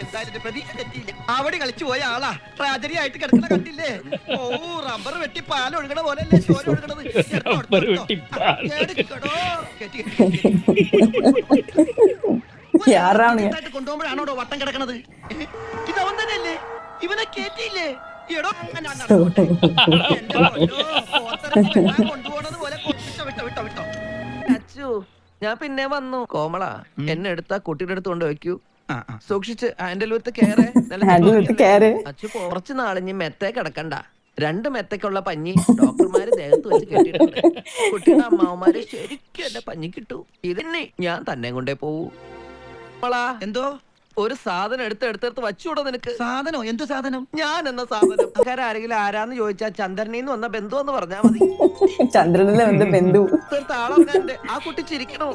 എന്തായാലും പ്രതീക്ഷ തെറ്റിയില്ല. അവിടെ കളിച്ചു പോയ ആളാ ട്രാജഡി ആയിട്ട് കിടക്കണ കണ്ടില്ലേ? ഓ റബ്ബർ വെട്ടി പാൽ ഒഴുകണ പോലെയല്ലേ ചോര ഒഴുകണത്. കൊണ്ടുപോകുമ്പോഴാണോ വട്ടം കിടക്കണത്? ഇതവൻ തന്നെയല്ലേ? ഇവനെ കേറ്റിയില്ലേ? കൊണ്ടുപോണത് പോലെ വിട്ടോ. അച്ചു ഞാൻ പിന്നെ വന്നു. കോമള എന്നെ എടുത്താ കുട്ടിയുടെ അടുത്ത് കൊണ്ട് വെക്കൂ. സൂക്ഷിച്ച് ഹാൻഡിൽ വിത്ത് കയറ്. അച്ചു കുറച്ച് നാളിഞ്ഞ് മെത്തേ കിടക്കണ്ട. 2 മെത്തക്കുള്ള പഞ്ഞി ഡോക്ടർമാര് ദേഹത്ത് വെച്ച് കെട്ടിയിട്ടുണ്ട്. കുട്ടിയുടെ അമ്മാവന്മാര് ശരിക്കും എന്നെ പഞ്ഞി കിട്ടു. ഇതിനെ ഞാൻ തന്നെ കൊണ്ടേ പോവൂ. എന്തോ ഒരു സാധനം എടുത്ത് വച്ചുകൂടോ നിനക്ക്? സാധനോ? എന്തു സാധനം? ഞാൻ എന്ന സാധനം. ആരെങ്കിലും ആരാന്ന് ചോദിച്ചാ ചന്ദ്രനിന്ന് വന്ന ബന്ധു എന്ന് പറഞ്ഞാ മതി. ചന്ദ്രനിലെ ബന്ധു. താളം ആ കുട്ടി ചിരിക്കണോ?